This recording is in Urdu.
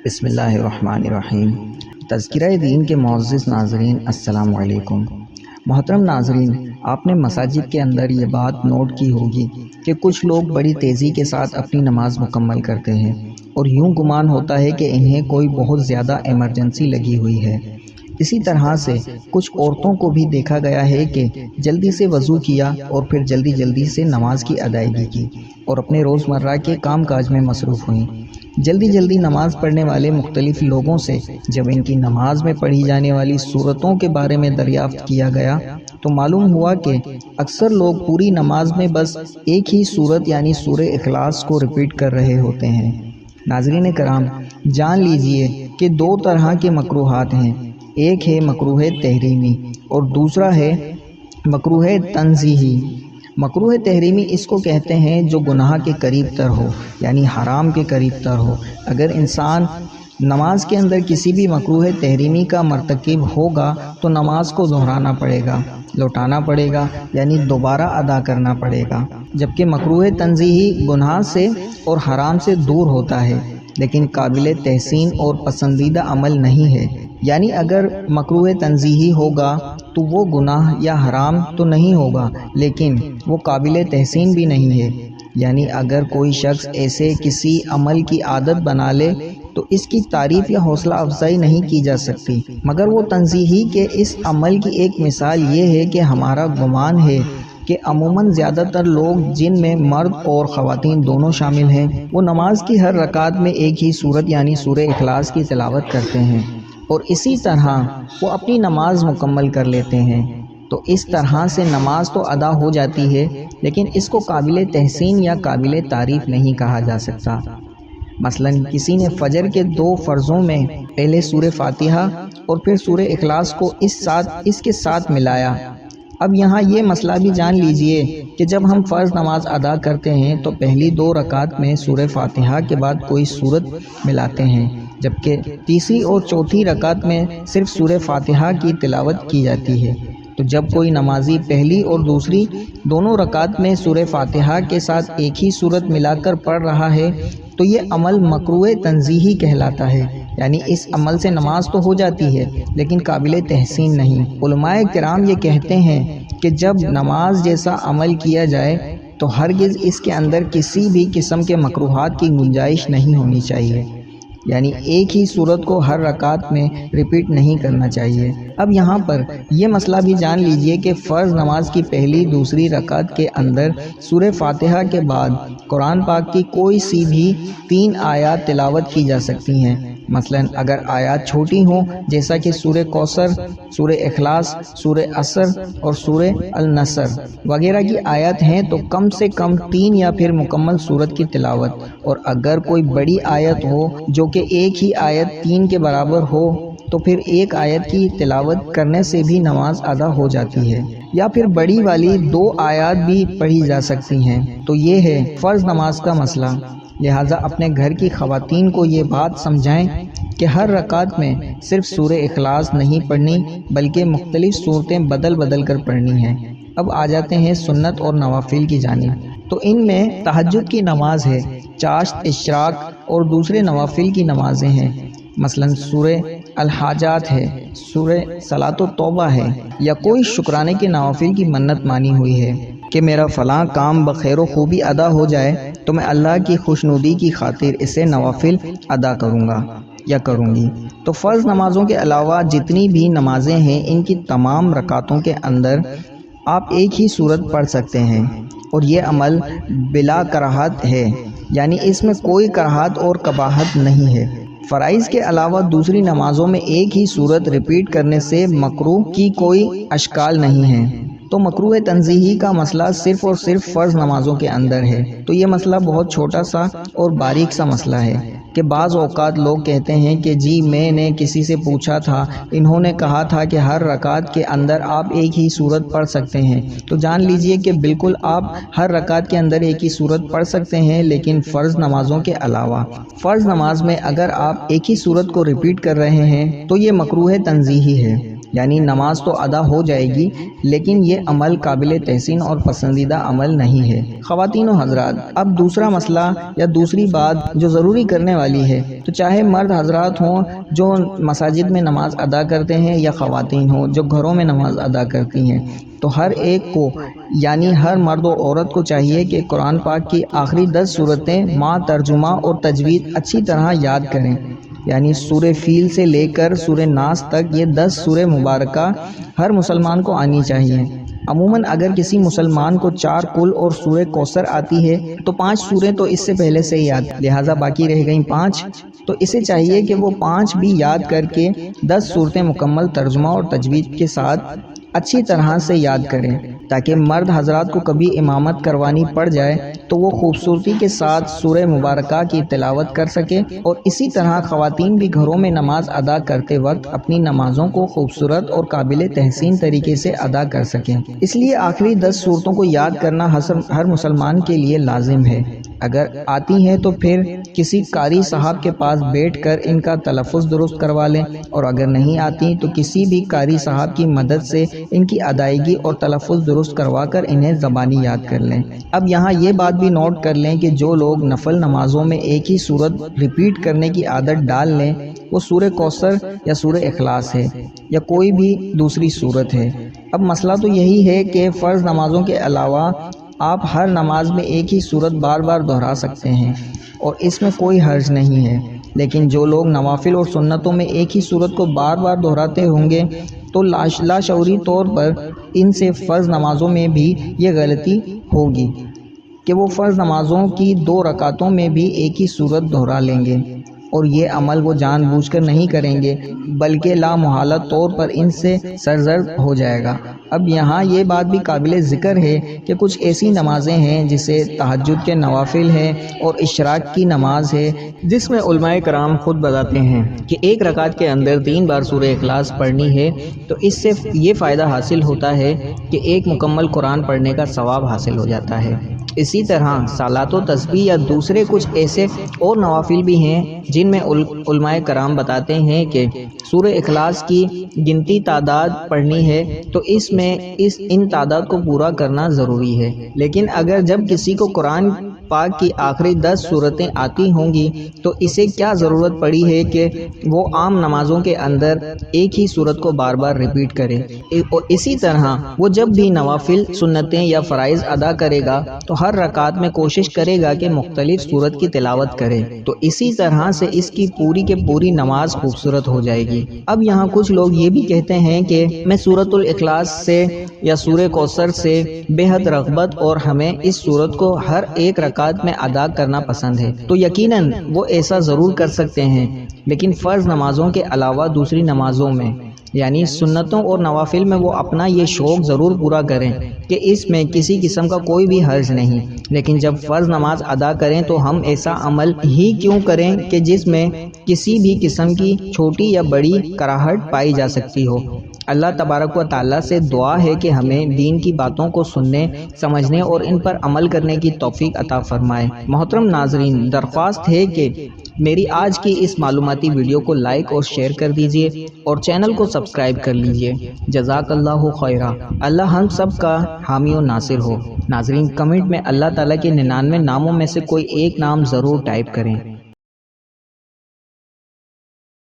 بسم اللہ الرحمن الرحیم۔ تذکرہ دین کے معزز ناظرین، السلام علیکم۔ محترم ناظرین، آپ نے مساجد کے اندر یہ بات نوٹ کی ہوگی کہ کچھ لوگ بڑی تیزی کے ساتھ اپنی نماز مکمل کرتے ہیں اور یوں گمان ہوتا ہے کہ انہیں کوئی بہت زیادہ ایمرجنسی لگی ہوئی ہے۔ اسی طرح سے کچھ عورتوں کو بھی دیکھا گیا ہے کہ جلدی سے وضو کیا اور پھر جلدی سے نماز کی ادائیگی کی اور اپنے روزمرہ کے کام کاج میں مصروف ہوئیں۔ جلدی نماز پڑھنے والے مختلف لوگوں سے جب ان کی نماز میں پڑھی جانے والی سورتوں کے بارے میں دریافت کیا گیا تو معلوم ہوا کہ اکثر لوگ پوری نماز میں بس ایک ہی سورت یعنی سورہ اخلاص کو ریپیٹ کر رہے ہوتے ہیں۔ ناظرین کرام، جان لیجئے کہ دو طرح کے مکروہات ہیں، ایک ہے مکروہ تحریمی اور دوسرا ہے مکروہ تنزیہی۔ مکروہ تحریمی اس کو کہتے ہیں جو گناہ کے قریب تر ہو، یعنی حرام کے قریب تر ہو۔ اگر انسان نماز کے اندر کسی بھی مکروہ تحریمی کا مرتکب ہوگا تو نماز کو دہرانا پڑے گا، لوٹانا پڑے گا، یعنی دوبارہ ادا کرنا پڑے گا۔ جبکہ مکروہ تنزیہی گناہ سے اور حرام سے دور ہوتا ہے لیکن قابل تحسین اور پسندیدہ عمل نہیں ہے۔ یعنی اگر مکروہ تنزیہی ہوگا تو وہ گناہ یا حرام تو نہیں ہوگا لیکن وہ قابل تحسین بھی نہیں ہے۔ یعنی اگر کوئی شخص ایسے کسی عمل کی عادت بنا لے تو اس کی تعریف یا حوصلہ افزائی نہیں کی جا سکتی، مگر وہ تنزیہی کے اس عمل کی ایک مثال یہ ہے کہ ہمارا گمان ہے کہ عموماً زیادہ تر لوگ جن میں مرد اور خواتین دونوں شامل ہیں وہ نماز کی ہر رکعت میں ایک ہی سورت یعنی سورہ اخلاص کی تلاوت کرتے ہیں اور اسی طرح وہ اپنی نماز مکمل کر لیتے ہیں۔ تو اس طرح سے نماز تو ادا ہو جاتی ہے لیکن اس کو قابل تحسین یا قابل تعریف نہیں کہا جا سکتا۔ مثلا کسی نے فجر کے دو فرضوں میں پہلے سورہ فاتحہ اور پھر سورہ اخلاص کو اس کے ساتھ ملایا۔ اب یہاں یہ مسئلہ بھی جان لیجئے کہ جب ہم فرض نماز ادا کرتے ہیں تو پہلی دو رکعت میں سورہ فاتحہ کے بعد کوئی سورت ملاتے ہیں، جبکہ تیسری اور چوتھی رکعت میں صرف سورہ فاتحہ کی تلاوت کی جاتی ہے۔ تو جب کوئی نمازی پہلی اور دوسری دونوں رکعت میں سورہ فاتحہ کے ساتھ ایک ہی سورت ملا کر پڑھ رہا ہے تو یہ عمل مکروہ تنزیہی کہلاتا ہے، یعنی اس عمل سے نماز تو ہو جاتی ہے لیکن قابل تحسین نہیں۔ علماء کرام یہ کہتے ہیں کہ جب نماز جیسا عمل کیا جائے تو ہرگز اس کے اندر کسی بھی قسم کے مکروہات کی گنجائش نہیں ہونی چاہیے، یعنی ایک ہی سورت کو ہر رکعت میں ریپیٹ نہیں کرنا چاہیے۔ اب یہاں پر یہ مسئلہ بھی جان لیجئے کہ فرض نماز کی پہلی دوسری رکعت کے اندر سورہ فاتحہ کے بعد قرآن پاک کی کوئی سی بھی 3 آیات تلاوت کی جا سکتی ہیں۔ مثلا اگر آیات چھوٹی ہوں جیسا کہ سورہ کوثر، سورہ اخلاص، سورہ عصر اور سورہ النصر وغیرہ کی آیات ہیں تو کم سے کم 3 یا پھر مکمل سورت کی تلاوت، اور اگر کوئی بڑی آیت ہو جو کہ ایک ہی آیت 3 کے برابر ہو تو پھر ایک آیت کی تلاوت کرنے سے بھی نماز ادا ہو جاتی ہے، یا پھر بڑی والی 2 آیات بھی پڑھی جا سکتی ہیں۔ تو یہ ہے فرض نماز کا مسئلہ۔ لہٰذا اپنے گھر کی خواتین کو یہ بات سمجھائیں کہ ہر رکعت میں صرف سورہ اخلاص نہیں پڑھنی بلکہ مختلف صورتیں بدل کر پڑھنی ہیں۔ اب آ جاتے ہیں سنت اور نوافل کی جانب۔ تو ان میں تہجد کی نماز ہے، چاشت، اشراق اور دوسرے نوافل کی نمازیں ہیں۔ مثلا سورہ الحاجات ہے، سورہ صلاۃ التوبہ ہے، یا کوئی شکرانے کے نوافل کی منت مانی ہوئی ہے کہ میرا فلاں کام بخیر و خوبی ادا ہو جائے تو میں اللہ کی خوشنودی کی خاطر اسے نوافل ادا کروں گا یا کروں گی۔ تو فرض نمازوں کے علاوہ جتنی بھی نمازیں ہیں ان کی تمام رکعتوں کے اندر آپ ایک ہی سورت پڑھ سکتے ہیں اور یہ عمل بلا کراہت ہے، یعنی اس میں کوئی کراہت اور قباحت نہیں ہے۔ فرائض کے علاوہ دوسری نمازوں میں ایک ہی سورت ریپیٹ کرنے سے مکروہ کی کوئی اشکال نہیں ہے۔ تو مکروہ تنزیہی کا مسئلہ صرف اور صرف فرض نمازوں کے اندر ہے۔ تو یہ مسئلہ بہت چھوٹا سا اور باریک سا مسئلہ ہے کہ بعض اوقات لوگ کہتے ہیں کہ جی میں نے کسی سے پوچھا تھا، انہوں نے کہا تھا کہ ہر رکعت کے اندر آپ ایک ہی سورت پڑھ سکتے ہیں۔ تو جان لیجئے کہ بالکل آپ ہر رکعت کے اندر ایک ہی سورت پڑھ سکتے ہیں لیکن فرض نمازوں کے علاوہ۔ فرض نماز میں اگر آپ ایک ہی سورت کو ریپیٹ کر رہے ہیں تو یہ مکروہ تنزیہی ہے۔ یعنی نماز تو ادا ہو جائے گی لیکن یہ عمل قابل تحسین اور پسندیدہ عمل نہیں ہے۔ خواتین و حضرات، اب دوسرا مسئلہ یا دوسری بات جو ضروری کرنے والی ہے، تو چاہے مرد حضرات ہوں جو مساجد میں نماز ادا کرتے ہیں یا خواتین ہوں جو گھروں میں نماز ادا کرتی ہیں، تو ہر ایک کو یعنی ہر مرد و عورت کو چاہیے کہ قرآن پاک کی آخری 10 سورتیں مع ترجمہ اور تجوید اچھی طرح یاد کریں۔ یعنی سورہ فیل سے لے کر سورہ ناس تک یہ 10 سورہ مبارکہ ہر مسلمان کو آنی چاہیے۔ عموماً اگر کسی مسلمان کو 4 کل اور سورہ کوثر آتی ہے تو 5 سوریں تو اس سے پہلے سے ہی یاد، لہٰذا باقی رہ گئیں 5، تو اسے چاہیے کہ وہ 5 بھی یاد کر کے 10 سورتیں مکمل ترجمہ اور تجوید کے ساتھ اچھی طرح سے یاد کریں، تاکہ مرد حضرات کو کبھی امامت کروانی پڑ جائے تو وہ خوبصورتی کے ساتھ سورہ مبارکہ کی تلاوت کر سکے، اور اسی طرح خواتین بھی گھروں میں نماز ادا کرتے وقت اپنی نمازوں کو خوبصورت اور قابل تحسین طریقے سے ادا کر سکیں۔ اس لیے آخری 10 سورتوں کو یاد کرنا ہر مسلمان کے لیے لازم ہے۔ اگر آتی ہیں تو پھر کسی قاری صاحب کے پاس بیٹھ کر ان کا تلفظ درست کروا لیں، اور اگر نہیں آتی تو کسی بھی قاری صاحب کی مدد سے ان کی ادائیگی اور تلفظ درست کروا کر انہیں زبانی یاد کر لیں۔ اب یہاں یہ بات بھی نوٹ کر لیں کہ جو لوگ نفل نمازوں میں ایک ہی صورت ریپیٹ کرنے کی عادت ڈال لیں، وہ سورہ کوثر یا سورہ اخلاص ہے یا کوئی بھی دوسری صورت ہے۔ اب مسئلہ تو یہی ہے کہ فرض نمازوں کے علاوہ آپ ہر نماز میں ایک ہی صورت بار بار دہرا سکتے ہیں اور اس میں کوئی حرج نہیں ہے، لیکن جو لوگ نوافل اور سنتوں میں ایک ہی صورت کو بار بار دہراتے ہوں گے تو لاشعوری طور پر ان سے فرض نمازوں میں بھی یہ غلطی ہوگی کہ وہ فرض نمازوں کی 2 رکعتوں میں بھی ایک ہی صورت دہرا لیں گے، اور یہ عمل وہ جان بوجھ کر نہیں کریں گے بلکہ لا محالہ طور پر ان سے سرزد ہو جائے گا۔ اب یہاں یہ بات بھی قابل ذکر ہے کہ کچھ ایسی نمازیں ہیں جسے تہجد کے نوافل ہیں اور اشراق کی نماز ہے، جس میں علماء کرام خود بتاتے ہیں کہ 1 رکعت کے اندر 3 بار سورہ اخلاص پڑھنی ہے، تو اس سے یہ فائدہ حاصل ہوتا ہے کہ ایک مکمل قرآن پڑھنے کا ثواب حاصل ہو جاتا ہے۔ اسی طرح صلات و تسبیح یا دوسرے کچھ ایسے اور نوافل بھی ہیں جن میں علماء کرام بتاتے ہیں کہ سورہ اخلاص کی گنتی تعداد پڑھنی ہے، تو اس میں ان تعداد کو پورا کرنا ضروری ہے۔ لیکن اگر جب کسی کو قرآن پاک کی آخری 10 سورتیں آتی ہوں گی تو اسے کیا ضرورت پڑی ہے کہ وہ عام نمازوں کے اندر ایک ہی سورت کو بار بار ریپیٹ کرے، اور اسی طرح وہ جب بھی نوافل سنتیں یا فرائض ادا کرے گا تو ہر رکعت میں کوشش کرے گا کہ مختلف سورت کی تلاوت کرے، تو اسی طرح سے اس کی پوری کے پوری نماز خوبصورت ہو جائے گی۔ اب یہاں کچھ لوگ یہ بھی کہتے ہیں کہ میں سورۃ الاخلاص سے یا سورہ کوثر سے بے حد رغبت اور ہمیں اس سورت کو ہر ایک رکعت میں ادا کرنا پسند ہے، تو یقیناً وہ ایسا ضرور کر سکتے ہیں، لیکن فرض نمازوں کے علاوہ دوسری نمازوں میں یعنی سنتوں اور نوافل میں وہ اپنا یہ شوق ضرور پورا کریں کہ اس میں کسی قسم کا کوئی بھی حرج نہیں، لیکن جب فرض نماز ادا کریں تو ہم ایسا عمل ہی کیوں کریں کہ جس میں کسی بھی قسم کی چھوٹی یا بڑی کراہٹ پائی جا سکتی ہو۔ اللہ تبارک و تعالیٰ سے دعا ہے کہ ہمیں دین کی باتوں کو سننے، سمجھنے اور ان پر عمل کرنے کی توفیق عطا فرمائے۔ محترم ناظرین، درخواست ہے کہ میری آج کی اس معلوماتی ویڈیو کو لائک اور شیئر کر دیجئے اور چینل کو سبسکرائب کر لیجئے۔ جزاک اللہ خیرہ۔ اللہ ہم سب کا حامی و ناصر ہو۔ ناظرین، کمنٹ میں اللہ تعالیٰ کے 99 ناموں میں سے کوئی ایک نام ضرور ٹائپ کریں۔